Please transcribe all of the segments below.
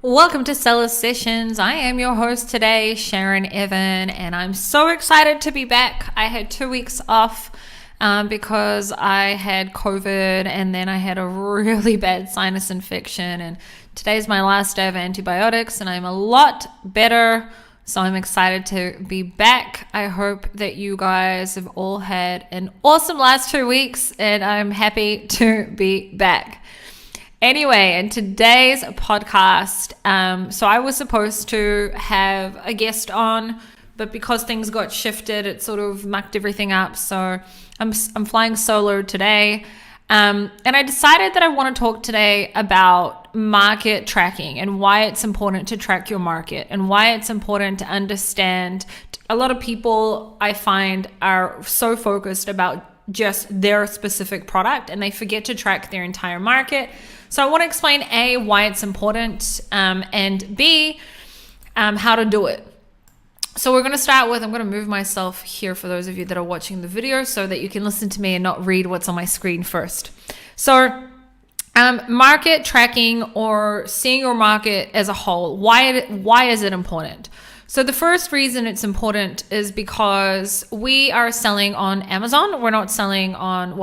Welcome to Seller Sessions. I am your host today, Sharon Evan, and I'm so excited to be back. I had 2 weeks off because I had COVID and then I had a really bad sinus infection, and today's my last day of antibiotics and I'm a lot better. So I'm excited to be back. I hope that you guys have all had an awesome last 2 weeks and I'm happy to be back. Anyway, in today's podcast, so I was supposed to have a guest on, but because things got shifted, it sort of mucked everything up. So I'm flying solo today. And I decided that I want to talk today about market tracking and why it's important to track your market and why it's important to understand. A lot of people I find are so focused about just their specific product and they forget to track their entire market. So I want to explain A, why it's important, and B, how to do it. So we're going to start with, I'm going to move myself here for those of you that are watching the video so that you can listen to me and not read what's on my screen first. So market tracking or seeing your market as a whole, why is it important? So the first reason it's important is because we are selling on Amazon. We're not selling on,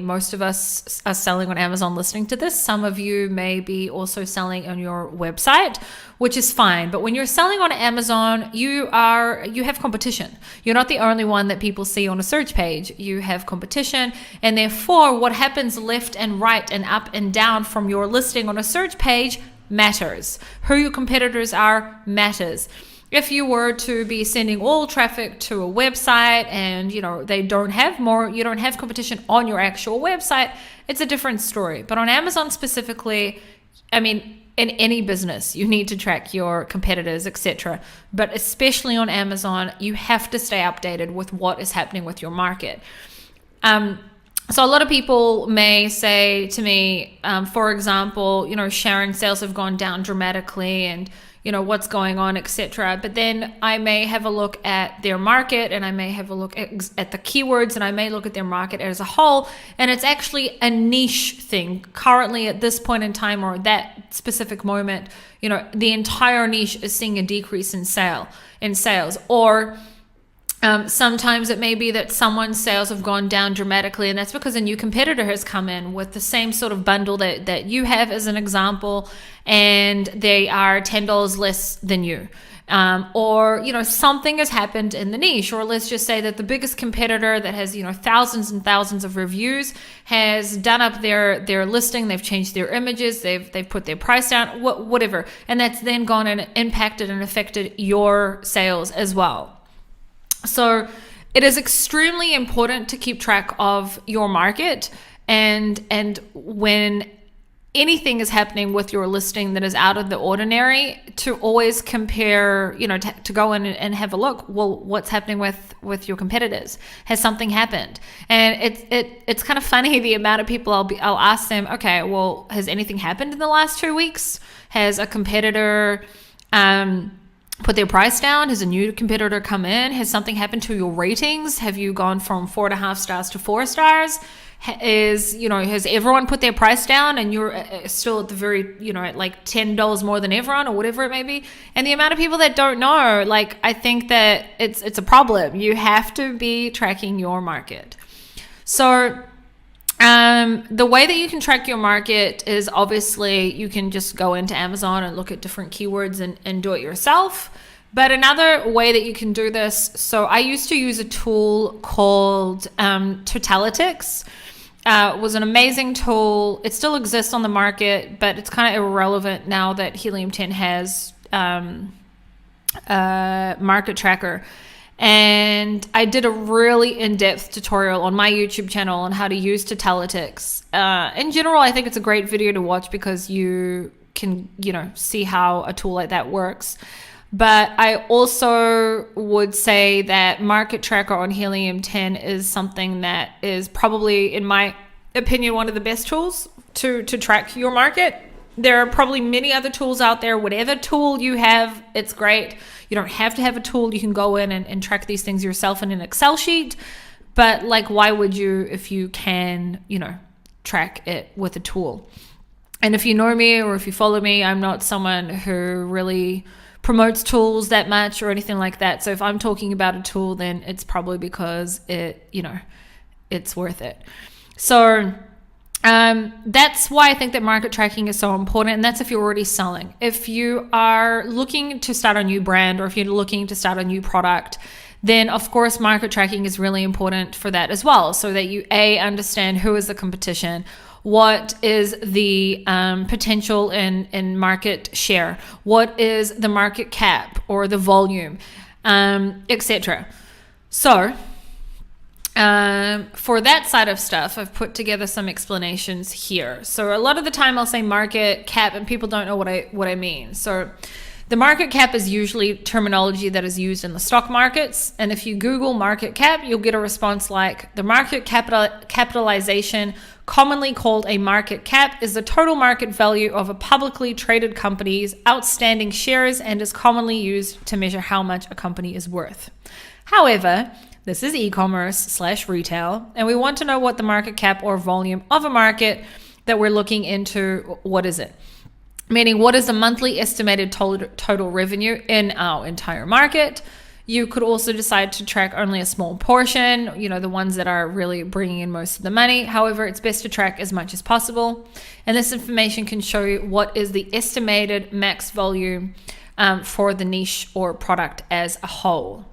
most of us are selling on Amazon listening to this. Some of you may be also selling on your website, which is fine. But when you're selling on Amazon, you have competition. You're not the only one that people see on a search page. You have competition. And therefore, what happens left and right and up and down from your listing on a search page matters. Who your competitors are matters. If you were to be sending all traffic to a website and you don't have competition on your actual website, it's a different story. But on Amazon specifically, in any business, you need to track your competitors, etc. But especially on Amazon, you have to stay updated with what is happening with your market. So a lot of people may say to me, for example, Sharon, sales have gone down dramatically and what's going on, etc. But then I may have a look at their market and I may have a look at the keywords and I may look at their market as a whole. And it's actually a niche thing. Currently at this point in time or that specific moment, the entire niche is seeing a decrease in sales. Or sometimes it may be that someone's sales have gone down dramatically, and that's because a new competitor has come in with the same sort of bundle that you have as an example, and they are $10 less than you. Or something has happened in the niche, or let's just say that the biggest competitor that has thousands and thousands of reviews has done up their listing, they've changed their images, they've put their price down, whatever, and that's then gone and impacted and affected your sales as well. So it is extremely important to keep track of your market, and when anything is happening with your listing that is out of the ordinary, to always compare, to go in and have a look. Well, what's happening with your competitors? Has something happened? And it's kind of funny the amount of people I'll ask them, okay, well, has anything happened in the last 2 weeks? Has a competitor put their price down? Has a new competitor come in? Has something happened to your ratings? Have you gone from 4.5 stars to 4 stars? Has everyone put their price down and you're still at the very, at like $10 more than everyone or whatever it may be? And the amount of people that don't know, I think that it's a problem. You have to be tracking your market. So the way that you can track your market is obviously you can just go into Amazon and look at different keywords and do it yourself. But another way that you can do this, so I used to use a tool called Totalytics. It was an amazing tool. It still exists on the market, but it's kind of irrelevant now that Helium-10 has a market tracker. And I did a really in-depth tutorial on my YouTube channel on how to use Totalytics. In general, I think it's a great video to watch because you can, see how a tool like that works. But I also would say that Market Tracker on Helium-10 is something that is probably, in my opinion, one of the best tools to track your market. There are probably many other tools out there. Whatever tool you have, it's great. You don't have to have a tool. You can go in and track these things yourself in an Excel sheet. But why would you if you can, track it with a tool? And if you know me or if you follow me, I'm not someone who really promotes tools that much or anything like that. So if I'm talking about a tool, then it's probably because it's worth it. So that's why I think that market tracking is so important. And that's if you're already selling. If you are looking to start a new brand, or if you're looking to start a new product, then of course market tracking is really important for that as well, so that you understand who is the competition, what is the potential in market share, what is the market cap or the volume, etc. So for that side of stuff, I've put together some explanations here. So a lot of the time I'll say market cap and people don't know what I mean. So the market cap is usually terminology that is used in the stock markets. And if you Google market cap, you'll get a response like, the market capitalization, commonly called a market cap, is the total market value of a publicly traded company's outstanding shares and is commonly used to measure how much a company is worth. However, this is e-commerce/retail, and we want to know what the market cap or volume of a market that we're looking into, what is it? Meaning, what is the monthly estimated total revenue in our entire market? You could also decide to track only a small portion, the ones that are really bringing in most of the money. However, it's best to track as much as possible. And this information can show you what is the estimated max volume for the niche or product as a whole.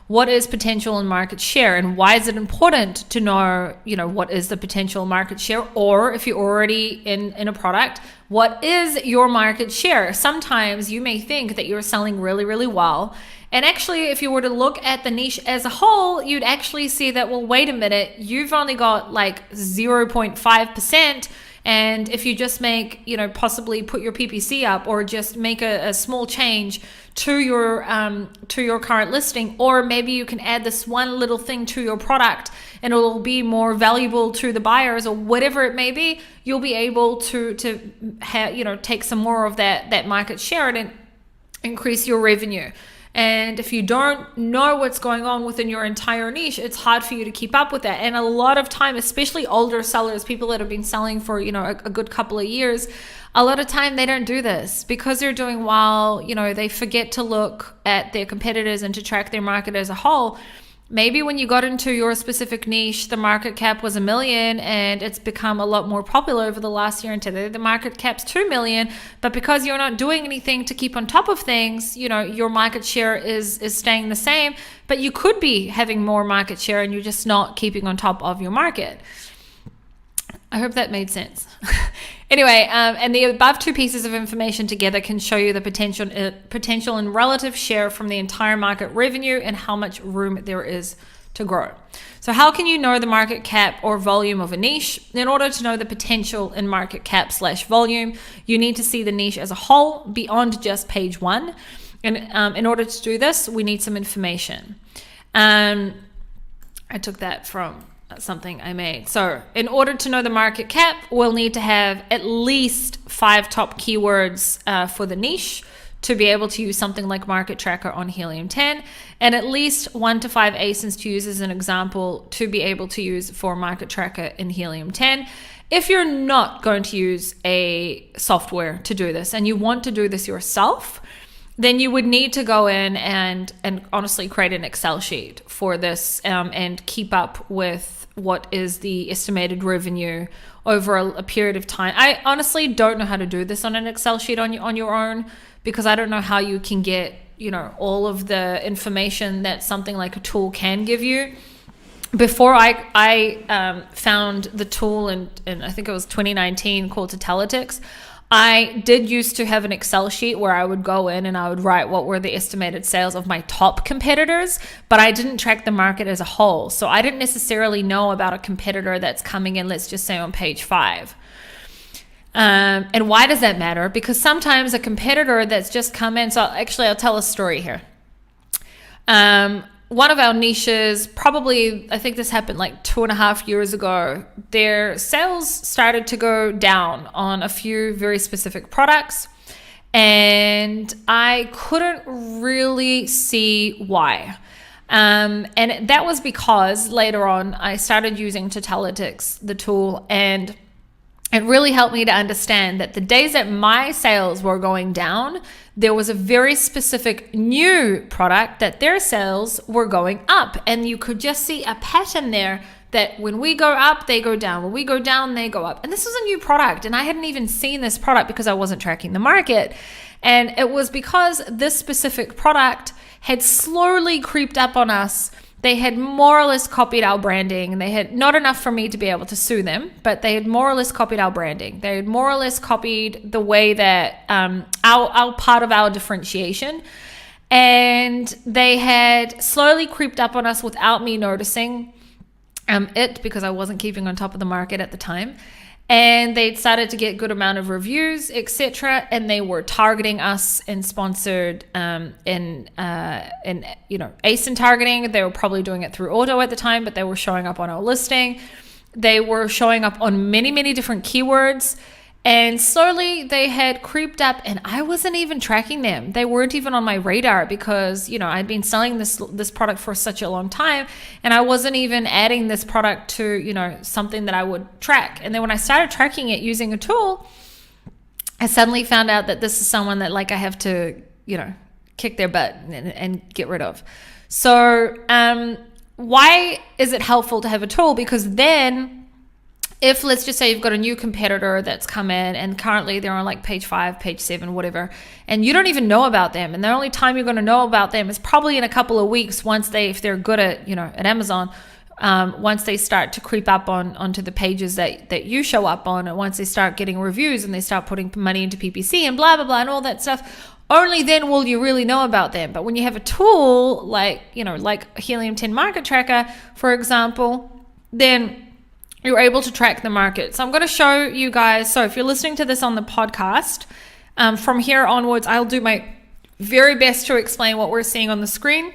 What is potential in market share, and why is it important to know, what is the potential market share? Or if you're already in a product, what is your market share? Sometimes you may think that you're selling really, really well. And actually, if you were to look at the niche as a whole, you'd actually see that, well, wait a minute, you've only got like 0.5%. And if you just make, possibly put your PPC up, or just make a small change to your current listing, or maybe you can add this one little thing to your product and it'll be more valuable to the buyers, or whatever it may be, you'll be able to take some more of that market share and increase your revenue. And if you don't know what's going on within your entire niche, it's hard for you to keep up with that. And a lot of time, especially older sellers, people that have been selling for, a good couple of years, a lot of time they don't do this because they're doing well. They forget to look at their competitors and to track their market as a whole. Maybe when you got into your specific niche, the market cap was $1 million and it's become a lot more popular over the last year, and today the market cap's $2 million. But because you're not doing anything to keep on top of things, your market share is staying the same, but you could be having more market share and you're just not keeping on top of your market. I hope that made sense. Anyway, and the above two pieces of information together can show you the potential and relative share from the entire market revenue and how much room there is to grow. So how can you know the market cap or volume of a niche? In order to know the potential in market cap/volume, you need to see the niche as a whole beyond just page one. And in order to do this, we need some information. I took that from something I made. So in order to know the market cap, we'll need to have at least 5 top keywords for the niche to be able to use something like Market Tracker on Helium 10, and at least 1 to 5 ASINs to use as an example to be able to use for Market Tracker in Helium 10. If you're not going to use a software to do this and you want to do this yourself, then you would need to go in and honestly create an Excel sheet for this and keep up with what is the estimated revenue over a period of time. I honestly don't know how to do this on an Excel sheet on your own, because I don't know how you can get all of the information that something like a tool can give you. Before I found the tool in I think it was 2019 called Tatalytics, I did used to have an Excel sheet where I would go in and I would write what were the estimated sales of my top competitors, but I didn't track the market as a whole. So I didn't necessarily know about a competitor that's coming in, let's just say on page 5. And why does that matter? Because sometimes a competitor that's just come in, so actually I'll tell a story here. One of our niches, probably, I think this happened like 2.5 years ago, their sales started to go down on a few very specific products. And I couldn't really see why. And that was because later on I started using Tatalytics, the tool, and it really helped me to understand that the days that my sales were going down, there was a very specific new product that their sales were going up. And you could just see a pattern there that when we go up, they go down. When we go down, they go up. And this was a new product. And I hadn't even seen this product because I wasn't tracking the market. And it was because this specific product had slowly creeped up on us. They had more or less copied our branding, and they had not enough for me to be able to sue them, but they had more or less copied our branding. They had more or less copied the way that our part of our differentiation, and they had slowly creeped up on us without me noticing because I wasn't keeping on top of the market at the time. And they'd started to get good amount of reviews, etc. And they were targeting us and sponsored in ASIN targeting. They were probably doing it through auto at the time, but they were showing up on our listing. They were showing up on many, many different keywords. And slowly they had creeped up, and I wasn't even tracking them. They weren't even on my radar because, I'd been selling this product for such a long time, and I wasn't even adding this product to, something that I would track. And then when I started tracking it using a tool, I suddenly found out that this is someone that I have to, kick their butt and get rid of. So why is it helpful to have a tool? Because then, if let's just say you've got a new competitor that's come in and currently they're on page 5, page 7, whatever, and you don't even know about them, and the only time you're going to know about them is probably in a couple of weeks if they're good at at Amazon, once they start to creep up onto the pages that you show up on, and once they start getting reviews and they start putting money into PPC and blah blah blah and all that stuff, only then will you really know about them. But when you have a tool like Helium 10 Market Tracker, for example, then you're able to track the market. So I'm going to show you guys. So if you're listening to this on the podcast, from here onwards, I'll do my very best to explain what we're seeing on the screen.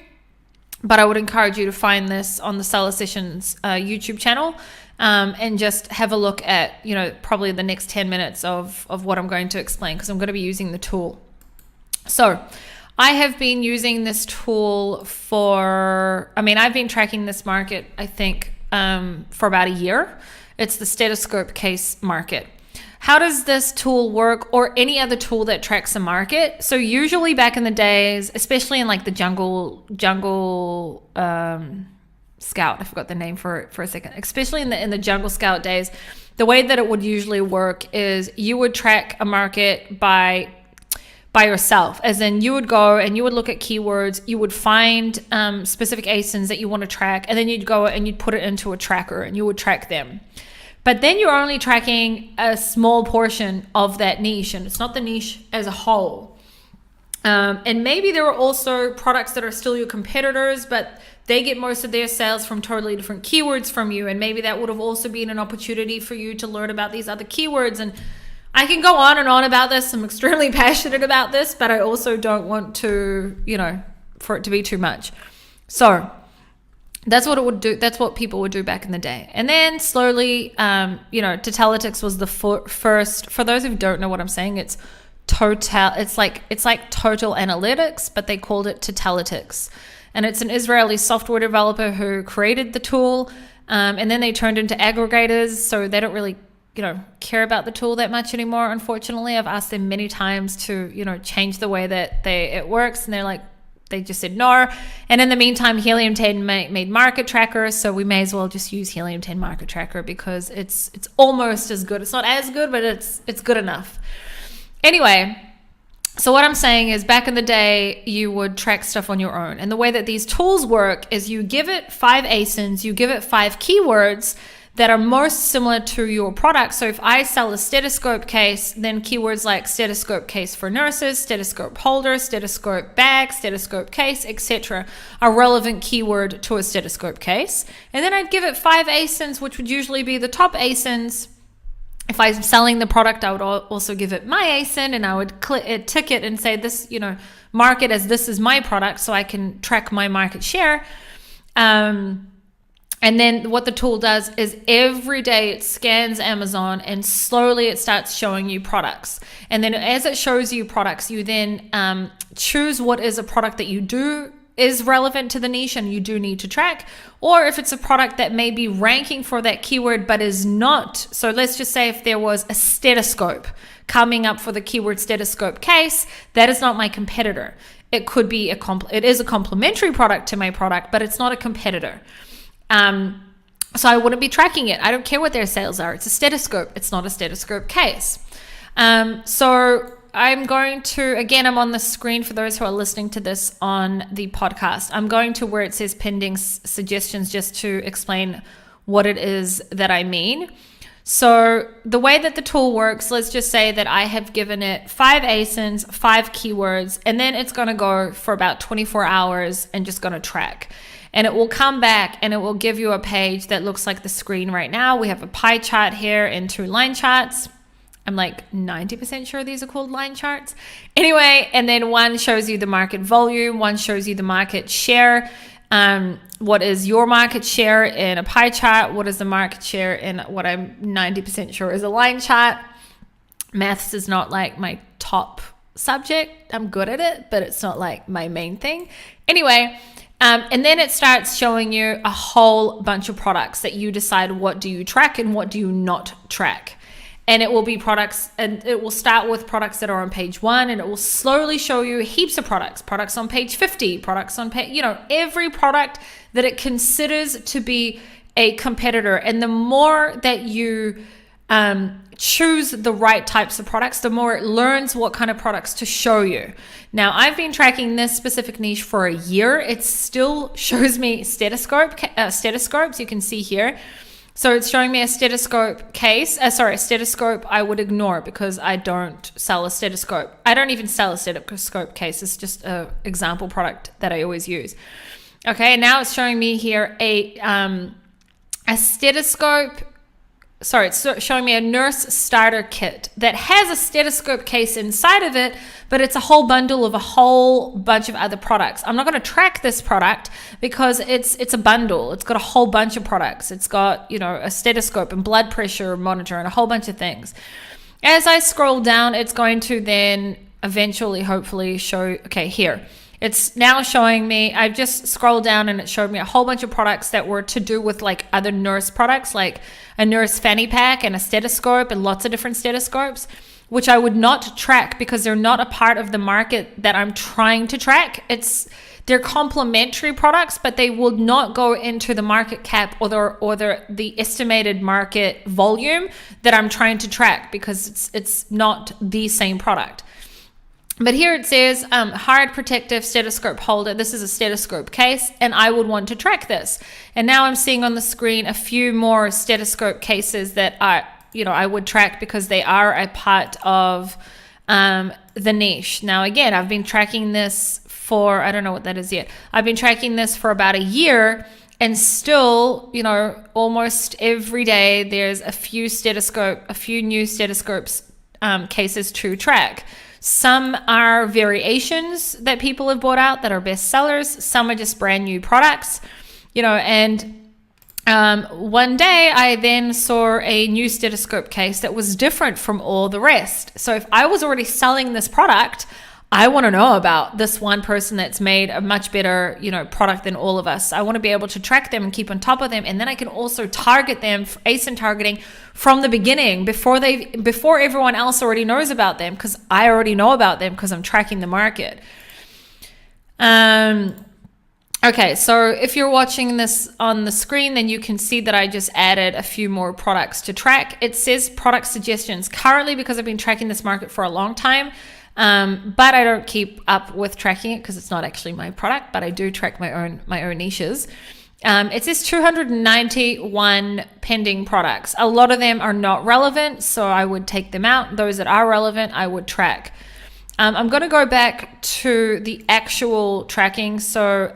But I would encourage you to find this on the Seller Sessions YouTube channel and just have a look at, probably the next 10 minutes of what I'm going to explain, because I'm going to be using the tool. So I have been using this tool I've been tracking this market, I think, for about a year. It's the stethoscope case market. How does this tool work, or any other tool that tracks a market? So usually back in the days, especially in the jungle scout, I forgot the name for it for a second, especially in the jungle scout days, the way that it would usually work is you would track a market by yourself, as in you would go and you would look at keywords, you would find specific ASINs that you want to track, and then you'd go and you'd put it into a tracker and you would track them. But then you're only tracking a small portion of that niche, and it's not the niche as a whole. And maybe there are also products that are still your competitors, but they get most of their sales from totally different keywords from you, and maybe that would have also been an opportunity for you to learn about these other keywords. And I can go on and on about this. I'm extremely passionate about this, but I also don't want to, for it to be too much. So that's what it would do. That's what people would do back in the day. And then slowly, Totalitics was the first. For those who don't know what I'm saying, it's total. It's like Total Analytics, but they called it Totalitics. And it's an Israeli software developer who created the tool. And then they turned into aggregators, so they don't really care about the tool that much anymore. Unfortunately, I've asked them many times to, change the way that it works, and they just said no. And in the meantime, Helium 10 made Market Tracker, so we may as well just use Helium 10 Market Tracker because it's almost as good. It's not as good, but it's good enough. Anyway, so what I'm saying is, back in the day, you would track stuff on your own. And the way that these tools work is you give it 5 ASINs, you give it 5 keywords that are most similar to your product. So if I sell a stethoscope case, then keywords like stethoscope case for nurses, stethoscope holder, stethoscope bag, stethoscope case, etc. are relevant keyword to a stethoscope case. And then I'd give it 5 ASINs, which would usually be the top ASINs. If I'm selling the product, I would also give it my ASIN, and I would tick it and say this, market as this is my product, so I can track my market share. And then what the tool does is every day it scans Amazon, and slowly it starts showing you products. And then as it shows you products, you then choose what is a product that you do is relevant to the niche and you do need to track, or if it's a product that may be ranking for that keyword but is not. So let's just say if there was a stethoscope coming up for the keyword stethoscope case, that is not my competitor. It could be it is a complementary product to my product, but it's not a competitor. So I wouldn't be tracking it. I don't care what their sales are. It's a stethoscope. It's not a stethoscope case. So I'm going to, again, I'm on the screen for those who are listening to this on the podcast. I'm going to where it says pending suggestions just to explain what it is that I mean. So the way that the tool works, let's just say that I have given it 5 ASINs, 5 keywords, and then it's going to go for about 24 hours and just going to track. And it will come back and it will give you a page that looks like the screen right now. We have a pie chart here and 2 line charts. I'm like 90% sure these are called line charts. Anyway, and then one shows you the market volume, one shows you the market share. What is your market share in a pie chart? What is the market share in what I'm 90% sure is a line chart? Maths is not like my top subject. I'm good at it, but it's not like my main thing. Anyway, and then it starts showing you a whole bunch of products that you decide what do you track and what do you not track. And it will be products, and it will start with products that are on page 1, and it will slowly show you heaps of products on page 50, products on page, every product that it considers to be a competitor. And the more that you choose the right types of products, the more it learns what kind of products to show you. Now, I've been tracking this specific niche for a year. It still shows me stethoscopes, you can see here. So it's showing me a stethoscope case. A stethoscope I would ignore because I don't sell a stethoscope. I don't even sell a stethoscope case. It's just an example product that I always use. Okay, now it's showing me here a stethoscope. Sorry, it's showing me a nurse starter kit that has a stethoscope case inside of it, but it's a whole bundle of a whole bunch of other products. I'm not going to track this product because it's a bundle. It's got a whole bunch of products. It's got, a stethoscope and blood pressure monitor and a whole bunch of things. As I scroll down, it's going to then eventually, hopefully show, okay, here. It's now showing me, I've just scrolled down and it showed me a whole bunch of products that were to do with like other nurse products, like a nurse fanny pack and a stethoscope and lots of different stethoscopes, which I would not track because they're not a part of the market that I'm trying to track. They're complementary products, but they will not go into the market cap or the estimated market volume that I'm trying to track because it's not the same product. But here it says hard protective stethoscope holder. This is a stethoscope case, and I would want to track this. And now I'm seeing on the screen a few more stethoscope cases that I would track because they are a part of the niche. Now, again, I've been tracking this for, I don't know what that is yet. I've been tracking this for about a year, and still, almost every day there's a few new stethoscopes cases to track. Some are variations that people have bought out that are best sellers. Some are just brand new products, and one day I then saw a new stethoscope case that was different from all the rest. So if I was already selling this product, I want to know about this one person that's made a much better, product than all of us. I want to be able to track them and keep on top of them. And then I can also target them, ASIN targeting from the beginning before everyone else already knows about them, because I already know about them because I'm tracking the market. Okay, so if you're watching this on the screen, then you can see that I just added a few more products to track. It says product suggestions currently because I've been tracking this market for a long time. But I don't keep up with tracking it because it's not actually my product, but I do track my own niches. It says 291 pending products. A lot of them are not relevant, so I would take them out. Those that are relevant, I would track. I'm going to go back to the actual tracking, so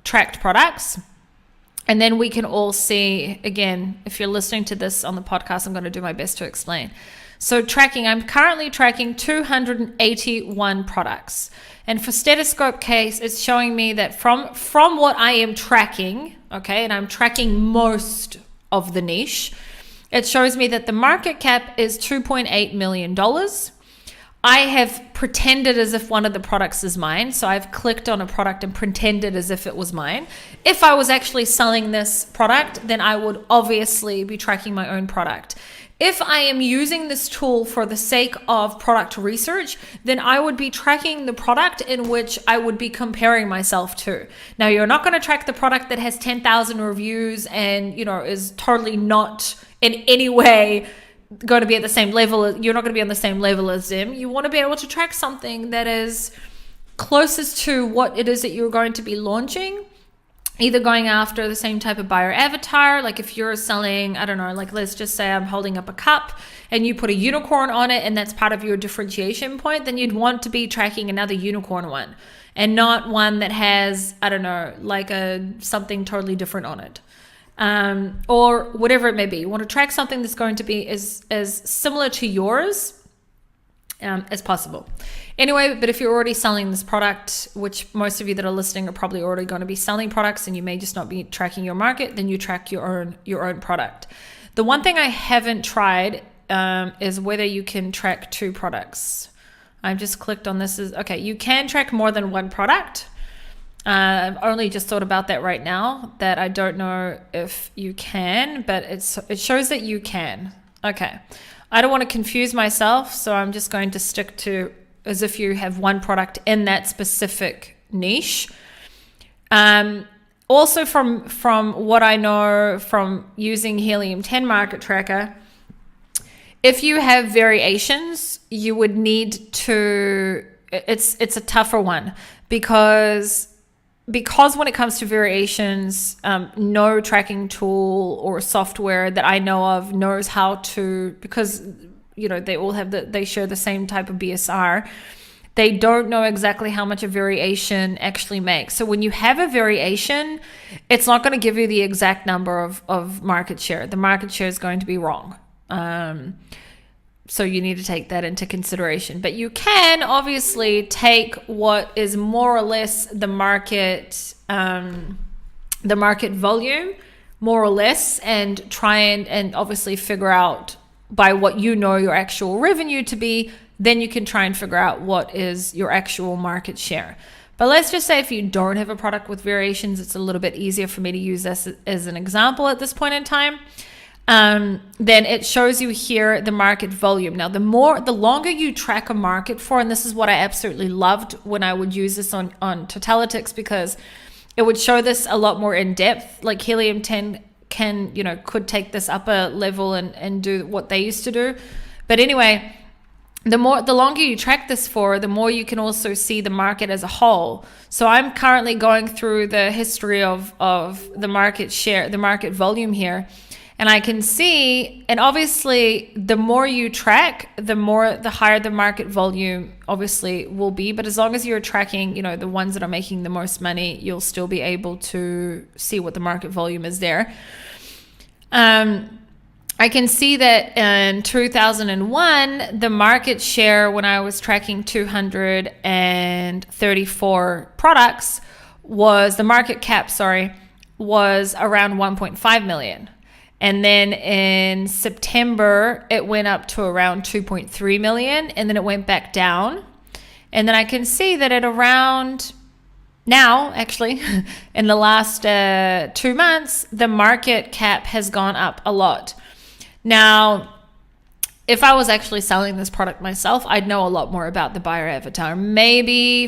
tracked products. And then we can all see, again, if you're listening to this on the podcast, I'm going to do my best to explain. So tracking, I'm currently tracking 281 products. And for stethoscope case, it's showing me that from what I am tracking, okay, and I'm tracking most of the niche, it shows me that the market cap is $2.8 million. I have pretended as if one of the products is mine. So I've clicked on a product and pretended as if it was mine. If I was actually selling this product, then I would obviously be tracking my own product. If I am using this tool for the sake of product research, then I would be tracking the product in which I would be comparing myself to. Now, you're not going to track the product that has 10,000 reviews and, is totally not in any way going to be at the same level. You're not going to be on the same level as them. You want to be able to track something that is closest to what it is that you're going to be launching. Either going after the same type of buyer avatar, like if you're selling, I don't know, like let's just say I'm holding up a cup and you put a unicorn on it and that's part of your differentiation point, then you'd want to be tracking another unicorn one and not one that has, I don't know, like something totally different on it. Or whatever it may be. You want to track something that's going to be as similar to yours as possible. Anyway, but if you're already selling this product, which most of you that are listening are probably already going to be selling products and you may just not be tracking your market, then you track your own product. The one thing I haven't tried is whether you can track two products. I've just clicked on this. Okay, you can track more than one product. I've only just thought about that right now, that I don't know if you can, but it shows that you can. Okay. I don't want to confuse myself, so I'm just going to stick to as if you have one product in that specific niche. Also from what I know from using Helium 10 Market Tracker, if you have variations, you would need to, it's a tougher one because when it comes to variations, no tracking tool or software that I know of knows how to, because they all have they share the same type of BSR. They don't know exactly how much a variation actually makes. So when you have a variation, it's not going to give you the exact number of market share. The market share is going to be wrong. So you need to take that into consideration. But you can obviously take what is more or less the market volume, more or less, and try and obviously figure out by what your actual revenue to be. Then you can try and figure out what is your actual market share. But let's just say if you don't have a product with variations, it's a little bit easier for me to use this as an example at this point in time. Then it shows you here the market volume. Now, the longer you track a market for, and this is what I absolutely loved when I would use this on Totalytics, because it would show this a lot more in depth. Like Helium 10 could take this up a level and do what they used to do. But anyway, the longer you track this for, the more you can also see the market as a whole. So I'm currently going through the history of the market share, the market volume here. And I can see, and obviously the more you track, the higher the market volume obviously will be. But as long as you're tracking, the ones that are making the most money, you'll still be able to see what the market volume is there. I can see that in 2001, the market share when I was tracking 234 products was around 1.5 million. And then in September, it went up to around 2.3 million, and then it went back down. And then I can see that at around now, actually, in the last 2 months, the market cap has gone up a lot. Now, if I was actually selling this product myself, I'd know a lot more about the buyer avatar. Maybe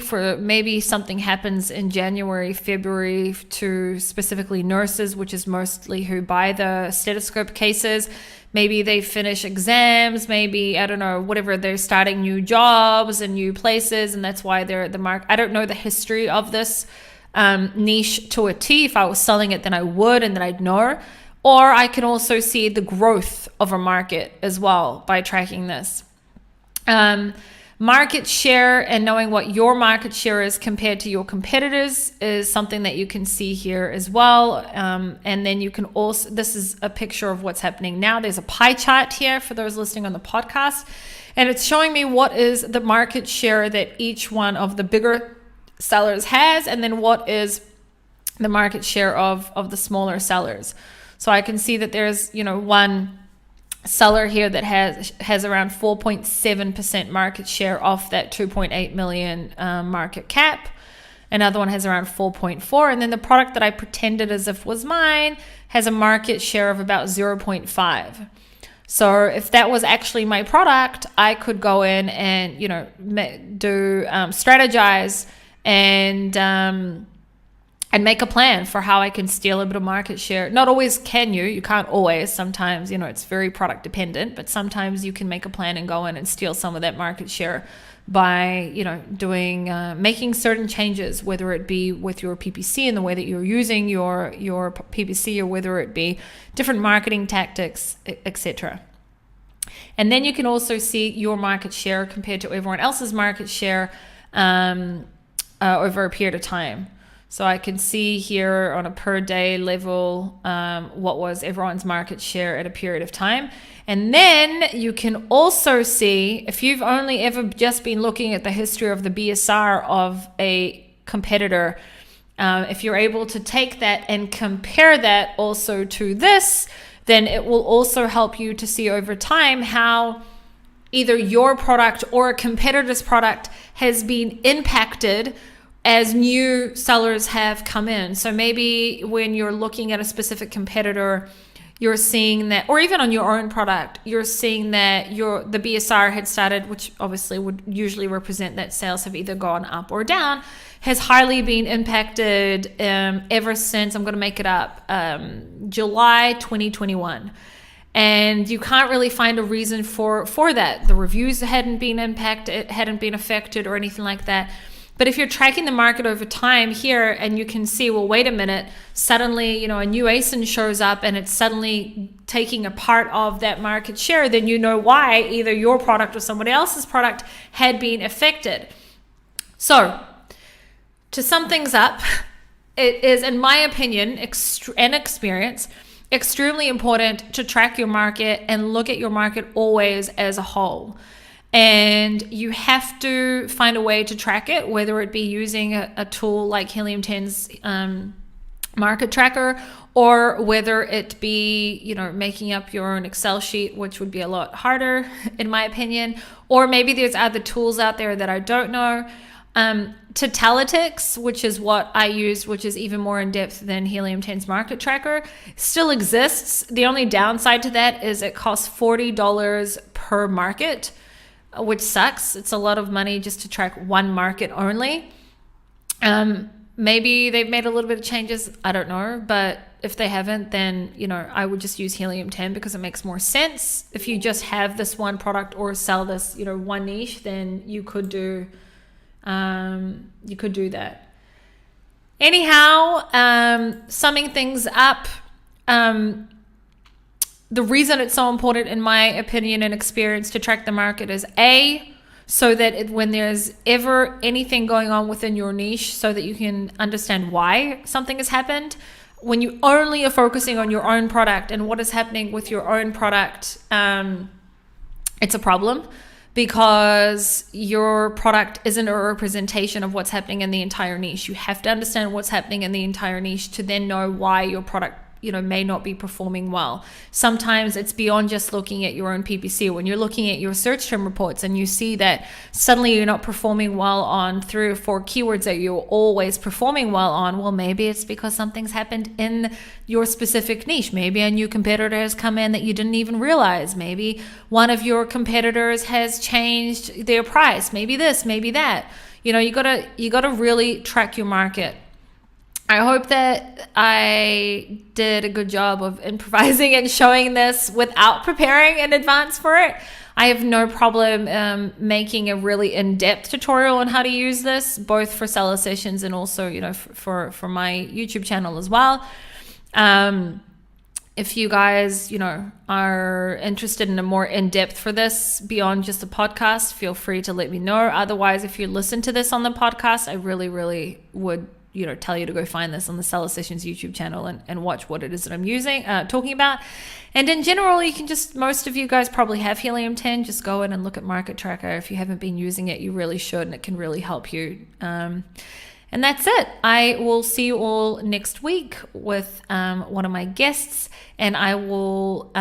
something happens in January, February to specifically nurses, which is mostly who buy the stethoscope cases. Maybe they finish exams, maybe, I don't know, whatever, they're starting new jobs and new places, and that's why they're at the market. I don't know the history of this niche to a T. If I was selling it, then I would, and then I'd know. Or I can also see the growth of a market as well by tracking this. Market share and knowing what your market share is compared to your competitors is something that you can see here as well. And then you can also, this is a picture of what's happening now. There's a pie chart here for those listening on the podcast. And it's showing me what is the market share that each one of the bigger sellers has, and then what is the market share of the smaller sellers. So I can see that there's, one seller here that has around 4.7% market share off that 2.8 million market cap. Another one has around 4.4, and then the product that I pretended as if was mine has a market share of about 0.5. So if that was actually my product, I could go in and strategize and make a plan for how I can steal a bit of market share. Not always can you can't always. Sometimes, it's very product dependent, but sometimes you can make a plan and go in and steal some of that market share by, making certain changes, whether it be with your PPC and the way that you're using your PPC, or whether it be different marketing tactics, etc. And then you can also see your market share compared to everyone else's market share over a period of time. So I can see here on a per day level what was everyone's market share at a period of time. And then you can also see, if you've only ever just been looking at the history of the BSR of a competitor, if you're able to take that and compare that also to this, then it will also help you to see over time how either your product or a competitor's product has been impacted as new sellers have come in. So maybe when you're looking at a specific competitor, you're seeing that, or even on your own product, you're seeing that the BSR had started, which obviously would usually represent that sales have either gone up or down, has highly been impacted ever since, I'm going to make it up, July 2021. And you can't really find a reason for that. The reviews hadn't been impacted, hadn't been affected or anything like that. But if you're tracking the market over time here and you can see, well, wait a minute, suddenly, a new ASIN shows up and it's suddenly taking a part of that market share, then you know why either your product or somebody else's product had been affected. So to sum things up, it is, in my opinion, and experience, extremely important to track your market and look at your market always as a whole. And you have to find a way to track it, whether it be using a tool like Helium 10's market tracker, or whether it be, making up your own Excel sheet, which would be a lot harder, in my opinion. Or maybe there's other tools out there that I don't know. Totalitics, which is what I use, which is even more in depth than Helium 10's market tracker, still exists. The only downside to that is it costs $40 per market, which sucks. It's a lot of money just to track one market only. Maybe they've made a little bit of changes, I don't know, but if they haven't, then I would just use Helium 10 because it makes more sense. If you just have this one product or sell this one niche, then you could do that. Anyhow, summing things up, the reason it's so important, in my opinion and experience, to track the market is so that when there's ever anything going on within your niche, so that you can understand why something has happened. When you only are focusing on your own product and what is happening with your own product, it's a problem, because your product isn't a representation of what's happening in the entire niche. You have to understand what's happening in the entire niche to then know why your product may not be performing well. Sometimes it's beyond just looking at your own PPC. When you're looking at your search term reports and you see that suddenly you're not performing well on 3 or 4 keywords that you're always performing well on, well, maybe it's because something's happened in your specific niche. Maybe a new competitor has come in that you didn't even realize. Maybe one of your competitors has changed their price. Maybe this, maybe that. You gotta really track your market. I hope that I did a good job of improvising and showing this without preparing in advance for it. I have no problem making a really in-depth tutorial on how to use this, both for seller sessions and also, for my YouTube channel as well. If you guys, are interested in a more in-depth for this beyond just a podcast, feel free to let me know. Otherwise, if you listen to this on the podcast, I really, really would tell you to go find this on the Seller Sessions YouTube channel and watch what it is that I'm talking about. And in general, most of you guys probably have Helium 10. Just go in and look at Market Tracker. If you haven't been using it, you really should, and it can really help you. And that's it. I will see you all next week with one of my guests, and I will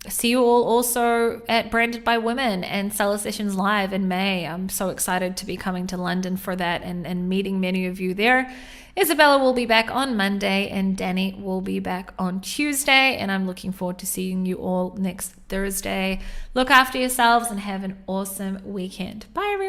see you all also at Branded by Women and Seller Sessions Live in May. I'm so excited to be coming to London for that and meeting many of you there. Isabella will be back on Monday and Danny will be back on Tuesday, and I'm looking forward to seeing you all next Thursday. Look after yourselves and have an awesome weekend. Bye, everyone.